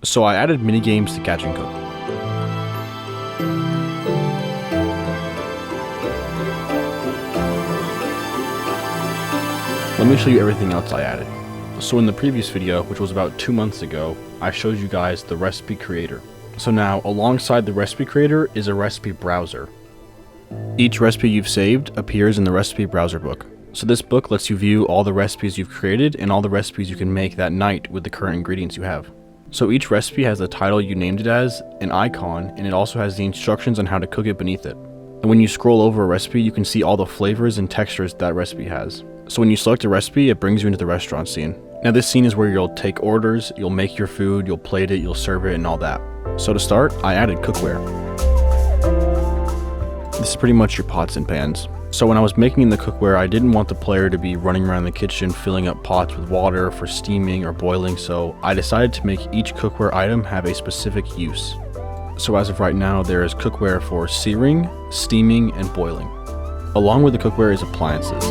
So I added minigames to catch and cook. Let me show you everything else I added. So in the previous video, which was about 2 months ago, I showed you guys the recipe creator. So now, alongside the recipe creator is a recipe browser. Each recipe you've saved appears in the recipe browser book. So this book lets you view all the recipes you've created and all the recipes you can make that night with the current ingredients you have. So each recipe has the title you named it as, an icon, and it also has the instructions on how to cook it beneath it. And when you scroll over a recipe, you can see all the flavors and textures that recipe has. So when you select a recipe, it brings you into the restaurant scene. Now this scene is where you'll take orders, you'll make your food, you'll plate it, you'll serve it, and all that. So to start, I added cookware. This is pretty much your pots and pans. So when I was making the cookware, I didn't want the player to be running around the kitchen filling up pots with water for steaming or boiling, so I decided to make each cookware item have a specific use. So as of right now, there is cookware for searing, steaming, and boiling. Along with the cookware is appliances.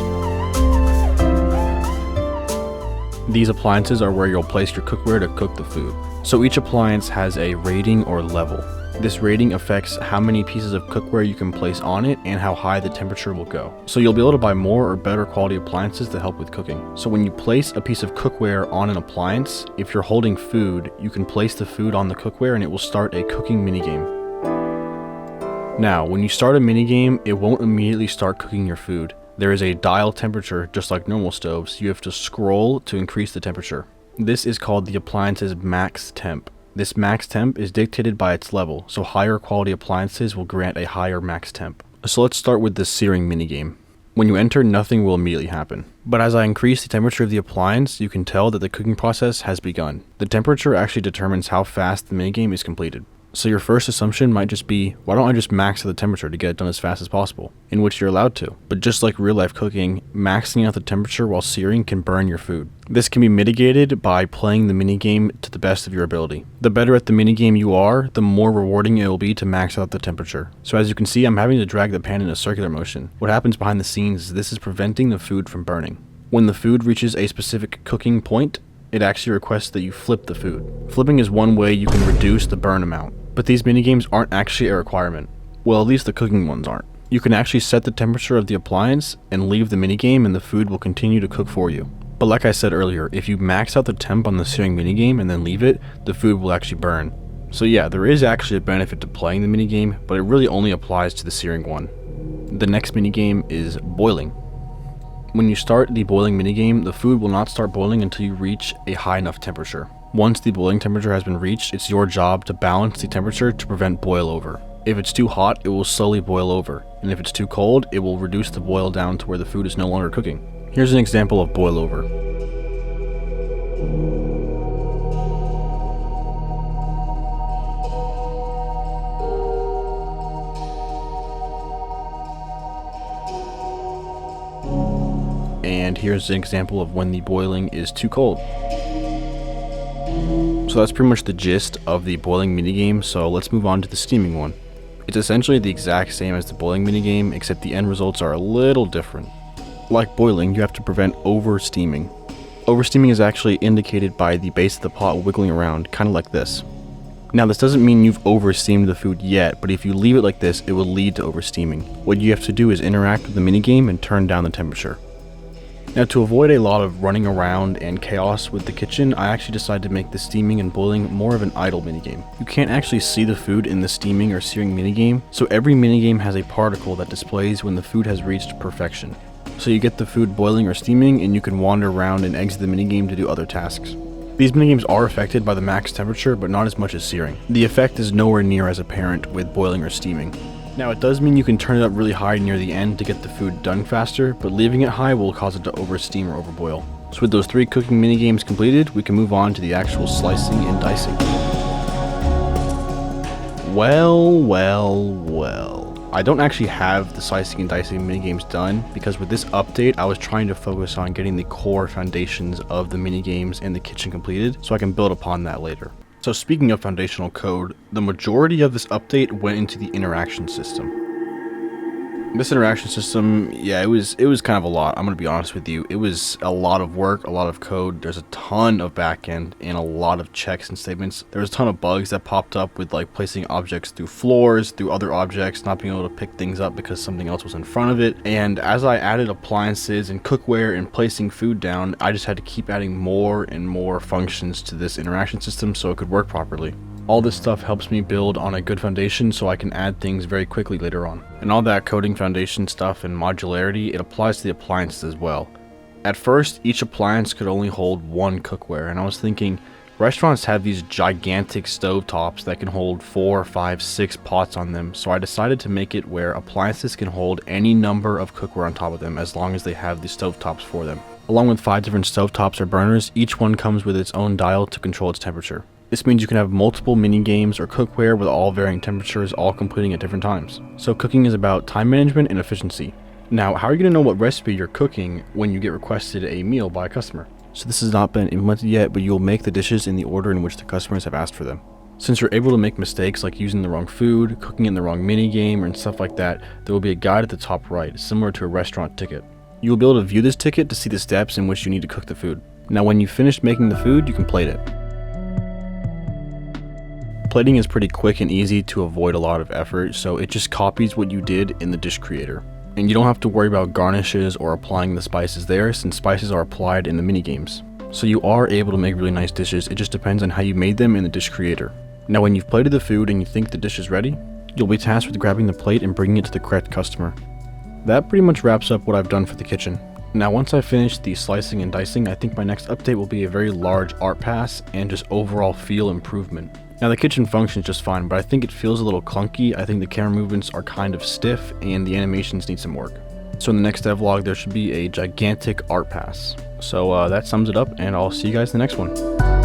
These appliances are where you'll place your cookware to cook the food. So each appliance has a rating or level. This rating affects how many pieces of cookware you can place on it and how high the temperature will go. So you'll be able to buy more or better quality appliances to help with cooking. So when you place a piece of cookware on an appliance, if you're holding food, you can place the food on the cookware and it will start a cooking minigame. Now, when you start a minigame, it won't immediately start cooking your food. There is a dial temperature, just like normal stoves. You have to scroll to increase the temperature. This is called the appliance's max temp. This max temp is dictated by its level, so higher quality appliances will grant a higher max temp. So let's start with the searing minigame. When you enter, nothing will immediately happen. But as I increase the temperature of the appliance, you can tell that the cooking process has begun. The temperature actually determines how fast the minigame is completed. So your first assumption might just be, why don't I just max out the temperature to get it done as fast as possible? In which you're allowed to. But just like real life cooking, maxing out the temperature while searing can burn your food. This can be mitigated by playing the minigame to the best of your ability. The better at the minigame you are, the more rewarding it will be to max out the temperature. So as you can see, I'm having to drag the pan in a circular motion. What happens behind the scenes is this is preventing the food from burning. When the food reaches a specific cooking point, it actually requests that you flip the food. Flipping is one way you can reduce the burn amount. But these minigames aren't actually a requirement. Well, at least the cooking ones aren't. You can actually set the temperature of the appliance and leave the minigame and the food will continue to cook for you. But like I said earlier, if you max out the temp on the searing minigame and then leave it, the food will actually burn. So yeah, there is actually a benefit to playing the minigame, but it really only applies to the searing one. The next minigame is boiling. When you start the boiling minigame, the food will not start boiling until you reach a high enough temperature. Once the boiling temperature has been reached, it's your job to balance the temperature to prevent boil over. If it's too hot, it will slowly boil over, and if it's too cold, it will reduce the boil down to where the food is no longer cooking. Here's an example of boil over. And here's an example of when the boiling is too cold. So that's pretty much the gist of the boiling minigame, so let's move on to the steaming one. It's essentially the exact same as the boiling minigame, except the end results are a little different. Like boiling, you have to prevent over-steaming. Over-steaming is actually indicated by the base of the pot wiggling around, kind of like this. Now this doesn't mean you've over-steamed the food yet, but if you leave it like this, it will lead to over-steaming. What you have to do is interact with the minigame and turn down the temperature. Now to avoid a lot of running around and chaos with the kitchen, I actually decided to make the steaming and boiling more of an idle minigame. You can't actually see the food in the steaming or searing minigame, so every minigame has a particle that displays when the food has reached perfection. So you get the food boiling or steaming and you can wander around and exit the minigame to do other tasks. These minigames are affected by the max temperature, but not as much as searing. The effect is nowhere near as apparent with boiling or steaming. Now it does mean you can turn it up really high near the end to get the food done faster, but leaving it high will cause it to oversteam or overboil. So with those 3 cooking minigames completed, we can move on to the actual slicing and dicing. Well. I don't actually have the slicing and dicing minigames done because with this update I was trying to focus on getting the core foundations of the minigames and the kitchen completed so I can build upon that later. So speaking of foundational code, the majority of this update went into the interaction system. This interaction system, yeah, it was kind of a lot. I'm gonna be honest with you. It was a lot of work, a lot of code. There's a ton of backend and a lot of checks and statements. There was a ton of bugs that popped up with like placing objects through floors, through other objects, not being able to pick things up because something else was in front of it. And as I added appliances and cookware and placing food down, I just had to keep adding more and more functions to this interaction system so it could work properly. All this stuff helps me build on a good foundation so I can add things very quickly later on. And all that coding foundation stuff and modularity, it applies to the appliances as well. At first, each appliance could only hold one cookware, and I was thinking, restaurants have these gigantic stovetops that can hold 4, 5, 6 pots on them, so I decided to make it where appliances can hold any number of cookware on top of them as long as they have the stovetops for them. Along with 5 different stovetops or burners, each one comes with its own dial to control its temperature. This means you can have multiple mini games or cookware with all varying temperatures, all completing at different times. So cooking is about time management and efficiency. Now, how are you going to know what recipe you're cooking when you get requested a meal by a customer? So this has not been implemented yet, but you'll make the dishes in the order in which the customers have asked for them. Since you're able to make mistakes like using the wrong food, cooking in the wrong mini game, and stuff like that, there will be a guide at the top right, similar to a restaurant ticket. You will be able to view this ticket to see the steps in which you need to cook the food. Now, when you've finished making the food, you can plate it. Plating is pretty quick and easy to avoid a lot of effort, so it just copies what you did in the dish creator. And you don't have to worry about garnishes or applying the spices there, since spices are applied in the mini games. So you are able to make really nice dishes, it just depends on how you made them in the dish creator. Now when you've plated the food and you think the dish is ready, you'll be tasked with grabbing the plate and bringing it to the correct customer. That pretty much wraps up what I've done for the kitchen. Now once I finish the slicing and dicing, I think my next update will be a very large art pass and just overall feel improvement. Now the kitchen functions just fine, but I think it feels a little clunky. I think the camera movements are kind of stiff and the animations need some work. So in the next devlog there should be a gigantic art pass. So that sums it up, and I'll see you guys in the next one.